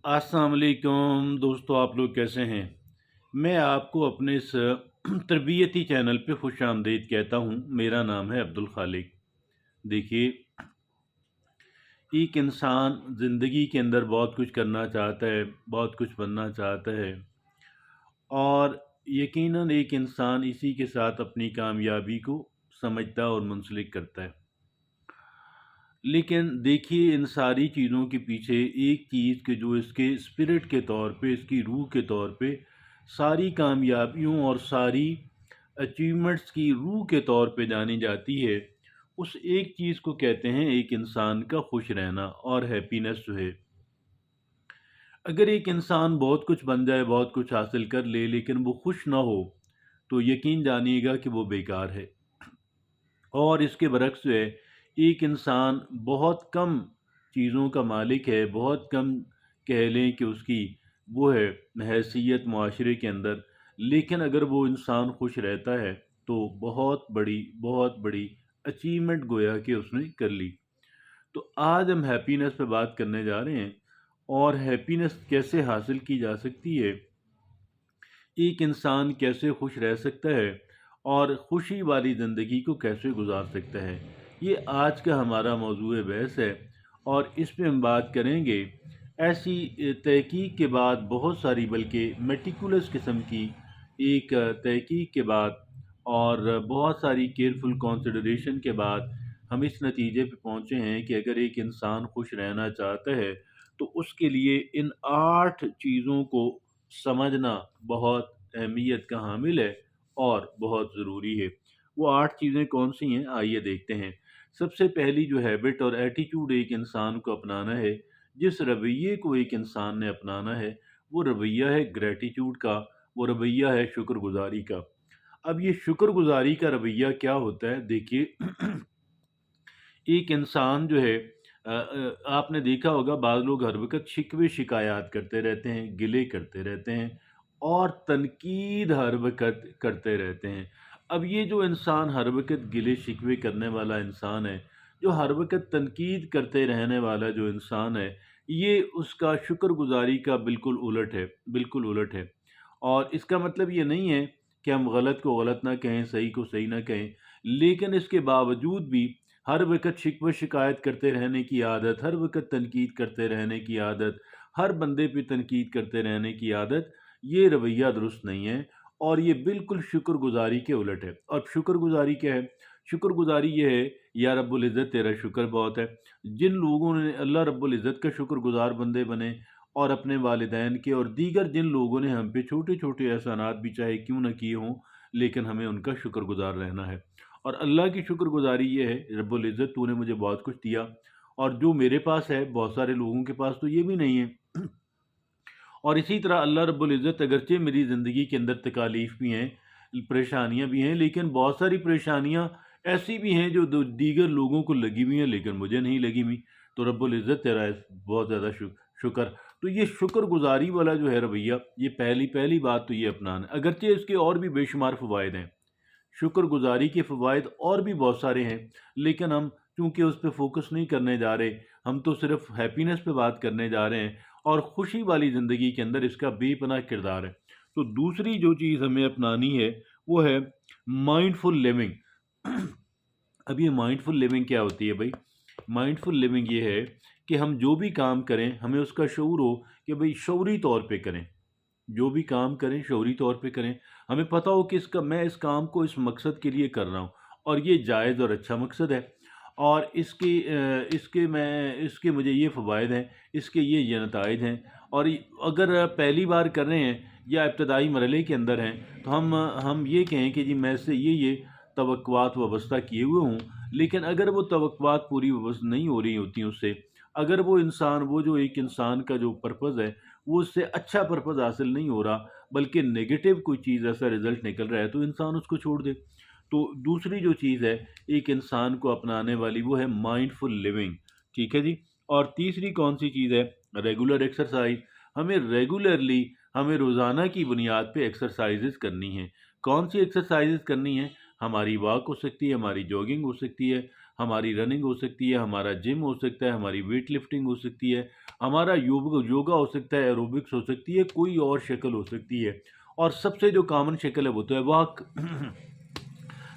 अस्सलाम वालेकुम दोस्तों, आप लोग कैसे हैं? मैं आपको अपने इस तरबियती चैनल पे खुश आमदीद कहता हूँ। मेरा नाम है अब्दुल खालिक। देखिए, एक इंसान ज़िंदगी के अंदर बहुत कुछ करना चाहता है, बहुत कुछ बनना चाहता है और यकीनन एक इंसान इसी के साथ अपनी कामयाबी को समझता और मुंसलिक करता है। लेकिन देखिए, इन सारी चीज़ों के पीछे एक चीज़ के जो इसके स्पिरिट के तौर पे, इसकी रूह के तौर पे, सारी कामयाबियों और सारी अचीवमेंट्स की रूह के तौर पे जानी जाती है, उस एक चीज़ को कहते हैं एक इंसान का खुश रहना और हैप्पीनेस जो है। अगर एक इंसान बहुत कुछ बन जाए, बहुत कुछ हासिल कर ले, लेकिन वो खुश ना हो, तो यकीन जानिएगा कि वो बेकार है। और इसके बरक्स जो है, एक इंसान बहुत कम चीज़ों का मालिक है, बहुत कम कह लें कि उसकी वो है हैसियत माशरे के अंदर, लेकिन अगर वो इंसान खुश रहता है तो बहुत बड़ी अचीवमेंट गोया कि उसने कर ली। तो आज हम हैप्पीनेस पे बात करने जा रहे हैं और हैप्पीनेस कैसे हासिल की जा सकती है, एक इंसान कैसे खुश रह सकता है और खुशी वाली ज़िंदगी को कैसे गुजार सकता है, ये आज का हमारा मौजूद बहस है। और इस पे हम बात करेंगे ऐसी तहकीक के बाद, बहुत सारी बल्कि मेटिकुलस किस्म की एक तहकीक के बाद और बहुत सारी केयरफुल कंसिडरेशन के बाद हम इस नतीजे पे पहुँचे हैं कि अगर एक इंसान खुश रहना चाहता है तो उसके लिए इन 8 चीज़ों को समझना बहुत अहमियत का हामिल है और बहुत ज़रूरी है। वो 8 चीज़ें कौन-सी हैं, आइए देखते हैं। सबसे पहली जो हैबिट और एटीट्यूड एक इंसान को अपनाना है, जिस रवैये को एक इंसान ने अपनाना है, वो रवैया है ग्रैटिट्यूड का, वो रवैया है शुक्रगुज़ारी का। अब ये शुक्रगुज़ारी का रवैया क्या होता है? देखिए, एक इंसान जो है आपने देखा होगा बाज़ लोग हर वक़्त शिकवे शिकायत करते रहते हैं, गिले करते रहते हैं और तनकीद हर वक़्त करते रहते हैं। अब ये जो इंसान हर वक़्त गिले शिकवे करने वाला इंसान है, जो हर वक़्त तनकीद करते रहने वाला जो इंसान है, ये उसका शुक्रगुज़ारी का बिल्कुल उलट है, बिल्कुल उलट है। और इसका मतलब ये नहीं है कि हम गलत को गलत ना कहें, सही को सही ना कहें, लेकिन इसके बावजूद भी हर वक़्त शिकवा शिकायत करते रहने की आदत, हर वक़्त तनकीद करते रहने की आदत, हर बंदे पे तनकीद करते रहने की आदत, ये रवैया दुरुस्त नहीं है और ये बिल्कुल शुक्रगुज़ारी के उलट है। और शुक्रगुज़ारी क्या है? शुक्रगुज़ारी ये है, या रब्बुल इज़्ज़त तेरा शुक्र बहुत है। जिन लोगों ने अल्लाह रब्बुल इज़्ज़त का शुक्रगुज़ार बंदे बने और अपने वालिदैन के और दीगर जिन लोगों ने हम पे छोटे-छोटे एहसानात भी चाहे क्यों ना किए हों, लेकिन हमें उनका शुक्रगुज़ार रहना है। और अल्लाह की शुक्रगुज़ारी ये है, रब्बुल इज़्ज़त तूने मुझे बहुत कुछ दिया और जो मेरे पास है, बहुत सारे लोगों के पास तो ये भी नहीं है। और इसी तरह अल्लाह रब्बुल इज़्ज़त अगरचे मेरी ज़िंदगी के अंदर तकालीफ भी हैं, परेशानियाँ भी हैं, लेकिन बहुत सारी परेशानियाँ ऐसी भी हैं जो दीगर लोगों को लगी हुई हैं, लेकिन मुझे नहीं लगी हुई। तो रब्बुल इज़्ज़त तेरा बहुत ज़्यादा शुक्र। तो ये शुक्रगुज़ारी वाला जो है रवैया, ये पहली पहली बात तो ये अपनाना है। अगरचे इसके और भी बेशुमार फ़वाइद हैं, शुक्रगुज़ारी के फ़वाइद और भी बहुत सारे हैं, लेकिन हम चूँकि उस पे फ़ोकस नहीं करने जा रहे, हम तो सिर्फ़ हैप्पीनेस पे बात करने जा रहे हैं और खुशी वाली ज़िंदगी के अंदर इसका बेपनाह किरदार है। तो दूसरी जो चीज़ हमें अपनानी है, वो है माइंडफुल लिविंग। अब ये माइंडफुल लिविंग क्या होती है भई? माइंडफुल लिविंग ये है कि हम जो भी काम करें, हमें उसका शऊर हो कि भई शऊरी तौर पे करें। जो भी काम करें शऊरी तौर पे करें। हमें पता हो कि इसका मैं इस काम को इस मकसद के लिए कर रहा हूँ और ये जायज़ और अच्छा मकसद है और इसके मुझे ये फ़वाइद हैं, इसके ये नताइज हैं। और अगर पहली बार कर रहे हैं या इब्तदाई मरहले के अंदर हैं, तो हम ये कहें कि जी मैं इससे ये तवक्कुआत वाबस्ता किए हुए हूँ, लेकिन अगर वो तवक्कुआत पूरी नहीं हो रही होती उससे, अगर वो जो एक इंसान का जो पर्पज़ है, वो उससे अच्छा पर्पज़ हासिल नहीं हो रहा, बल्कि नेगेटिव कोई चीज़ ऐसा रिज़ल्ट निकल रहा है, तो इंसान उसको छोड़ दे। तो दूसरी जो चीज़ है एक इंसान को अपनाने वाली, वो है माइंडफुल लिविंग, ठीक है जी। और तीसरी कौन-सी चीज़ है? Regular exercise. हमें रोज़ाना की बुनियाद पे एक्सरसाइज़ेज़ करनी हैं। कौन-सी एक्सरसाइज़ेज़ करनी हैं? हमारी वॉक हो सकती है, हमारी जॉगिंग हो सकती है, हमारी रनिंग हो सकती है, हमारा जिम हो सकता है, हमारी वेट लिफ्टिंग हो सकती है, हमारा योगा हो सकता है, एरोबिक्स हो सकती है, कोई और शक्ल हो सकती है। और सबसे जो कॉमन शक्ल है वो तो है वॉक।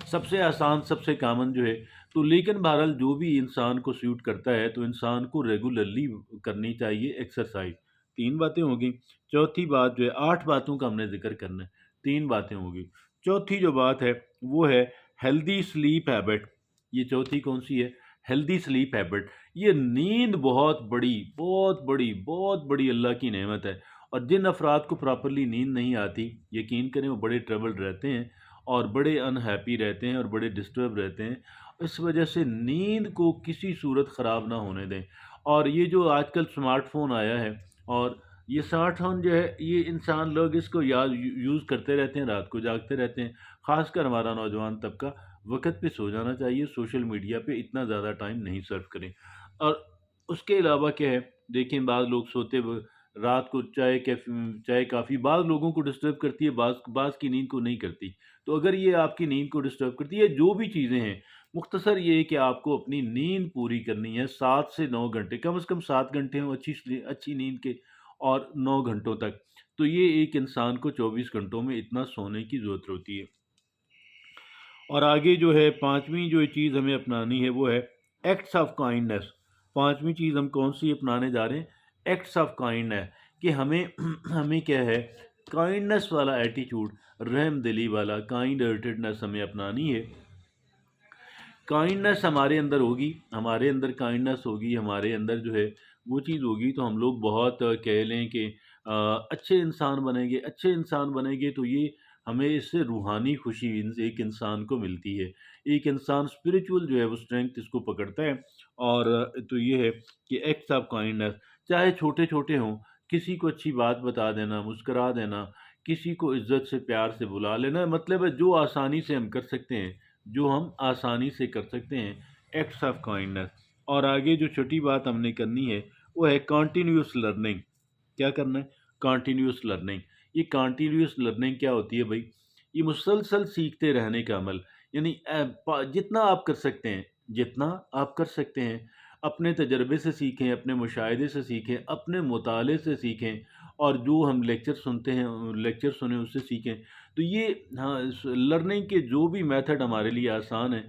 सबसे आसान, सबसे कॉमन जो है। तो लेकिन बहरहाल जो भी इंसान को सूट करता है, तो इंसान को रेगुलरली करनी चाहिए एक्सरसाइज। 3 बातें हो गई। चौथी बात जो है, 8 बातों का हमने ज़िक्र करना है, 3 बातें हो गई। चौथी जो बात है वो है हेल्दी स्लीप हैबिट। ये चौथी कौन-सी है? Healthy sleep habit. ये नींद बहुत बड़ी अल्लाह की नेमत है। और जिन अफराद को प्रॉपर्ली नींद नहीं आती, यकीन करें वो बड़े ट्रबल्ड रहते हैं और बड़े अनहैप्पी रहते हैं और बड़े डिस्टर्ब रहते हैं। इस वजह से नींद को किसी सूरत ख़राब ना होने दें। और ये जो आजकल स्मार्टफ़ोन आया है, और ये स्मार्टफ़ोन जो है, ये इंसान लोग इसको यूज़ करते रहते हैं, रात को जागते रहते हैं। ख़ासकर हमारा नौजवान तबका वक़्त पे सो जाना चाहिए, सोशल मीडिया पे इतना ज़्यादा टाइम नहीं सर्व करें। और उसके अलावा क्या है, देखें बाज़ लोग सोते व रात को चाय काफ़ी बाज़ लोगों को डिस्टर्ब करती है, बाज़ बाज़ की नींद को नहीं करती। तो अगर ये आपकी नींद को डिस्टर्ब करती है, जो भी चीज़ें हैं, मुख्तसर ये है कि आपको अपनी नींद पूरी करनी है 7 से 9 घंटे, कम से कम 7 घंटे हों अच्छी नींद के, और 9 घंटों तक। तो ये एक इंसान को 24 घंटों में इतना सोने की ज़रूरत होती है। और आगे जो है 5वीं जो चीज़ हमें अपनानी है वो है एक्ट्स ऑफ काइंडनेस। 5वीं चीज़ हम कौन-सी अपनाने जा रहे हैं? Acts of kindness. कि हमें हमें क्या है, काइंडनेस वाला एटीट्यूड, रहमदिली वाला काइंड हार्टेडनेस हमें अपनानी है। काइंडनेस हमारे अंदर होगी, हमारे अंदर काइंडनेस होगी, हमारे अंदर जो है वो चीज़ होगी, तो हम लोग बहुत कह लें कि अच्छे इंसान बनेंगे। अच्छे इंसान बनेंगे तो ये हमें इससे रूहानी खुशी एक इंसान को मिलती है। एक इंसान स्पिरिचुअल जो है वो स्ट्रेंथ इसको पकड़ता है। और तो ये है कि एक्ट्स ऑफ काइंडनेस, चाहे छोटे-छोटे हों, किसी को अच्छी बात बता देना, मुस्कुरा देना, किसी को इज़्ज़त से प्यार से बुला लेना, मतलब है जो आसानी से हम कर सकते हैं, जो हम आसानी से कर सकते हैं, एक्ट्स ऑफ काइंडनेस। और आगे जो छठी बात हमने करनी है वो है कंटिन्यूअस लर्निंग। क्या करना है? Continuous learning. ये कंटिन्यूअस लर्निंग क्या होती है भाई? ये मुसलसल सीखते रहने का अमल। यानी जितना आप कर सकते हैं, जितना आप कर सकते हैं, अपने तजर्बे से सीखें, अपने मुशाहिदे से सीखें, अपने मुताले से सीखें, और जो हम लेक्चर सुनते हैं, लेक्चर सुने उससे सीखें। तो ये, हाँ, लर्निंग के जो भी मेथड हमारे लिए आसान है,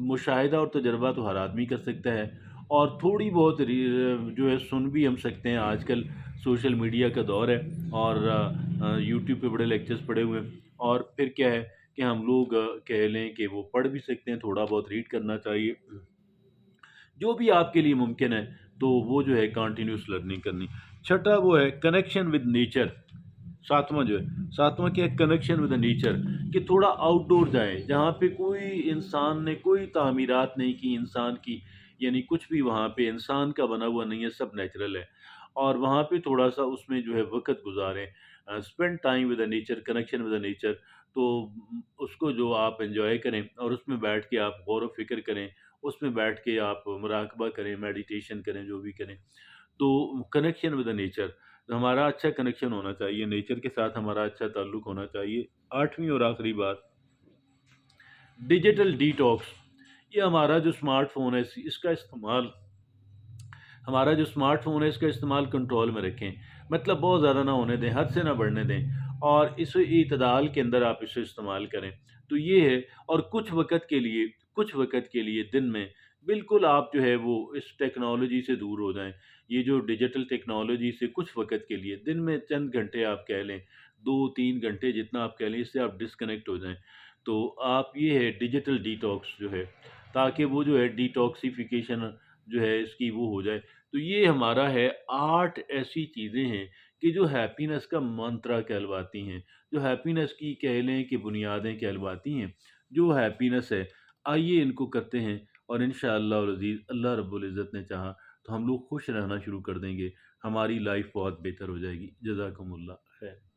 मुशाहिदा और तजर्बा तो हर आदमी कर सकता है। और थोड़ी बहुत जो है सुन भी हम सकते हैं। आजकल सोशल मीडिया का दौर है, और यूट्यूब पे बड़े लेक्चर्स पड़े हुए हैं। और फिर क्या है कि हम लोग कह लें कि वो पढ़ भी सकते हैं, थोड़ा बहुत रीड करना चाहिए। जो भी आपके लिए मुमकिन है, तो वो जो है कंटिन्यूअस लर्निंग करनी। छठा वो है कनेक्शन विद नेचर। सातवां जो है, सातवां क्या है? Connection with nature. कि थोड़ा आउटडोर जाएं, जहाँ पे कोई इंसान ने कोई तामीरात नहीं की इंसान की, यानी कुछ भी वहाँ पे इंसान का बना हुआ नहीं है, सब नेचुरल है। और वहाँ पे थोड़ा सा उसमें जो है वक्त गुजारें, spend time with the nature, connection with the nature. तो उसको जो आप एंजॉय करें, और उसमें बैठ के आप गौर व फिक्र करें, उसमें बैठ के आप मुराकबा करें, मेडिटेशन करें, जो भी करें। तो कनेक्शन विद द नेचर, हमारा अच्छा कनेक्शन होना चाहिए, नेचर के साथ हमारा अच्छा ताल्लुक होना चाहिए। 8वीं और आखिरी बात, डिजिटल डिटॉक्स। ये हमारा जो स्मार्टफ़ोन है, इसका इस्तेमाल, हमारा जो स्मार्टफ़ोन है इसका इस्तेमाल कंट्रोल में रखें। मतलब बहुत ज़्यादा ना होने दें, हद से ना बढ़ने दें, और इसे इतदाल के अंदर आप इसे इस्तेमाल करें। तो ये है। और कुछ वक़्त के लिए दिन में बिल्कुल आप जो है वो इस टेक्नोलॉजी से दूर हो जाएँ। ये जो डिजिटल टेक्नोलॉजी से कुछ वक़्त के लिए, दिन में चंद घंटे आप कह लें, 2-3 घंटे जितना आप कह लें, इससे आप डिस्कनेक्ट हो जाएँ। तो आप, ये है डिजिटल डिटॉक्स जो है, ताकि वो जो है डिटॉक्सिफ़िकेशन जो है इसकी वो हो जाए। तो ये हमारा है 8 ऐसी चीज़ें हैं कि जो हैप्पीनेस का मंत्रा कहलवाती हैं, जो हैप्पीनेस की कह लें कि बुनियादें कहलवाती हैं। जो हैप्पीनेस है, आइए इनको करते हैं, और इंशाअल्लाह और अज़ीज़, अल्लाह रब्बुल इज़्ज़त ने चाहा तो हम लोग खुश रहना शुरू कर देंगे। हमारी लाइफ़ बहुत बेहतर हो जाएगी। जज़ाकुमुल्लाह खैर।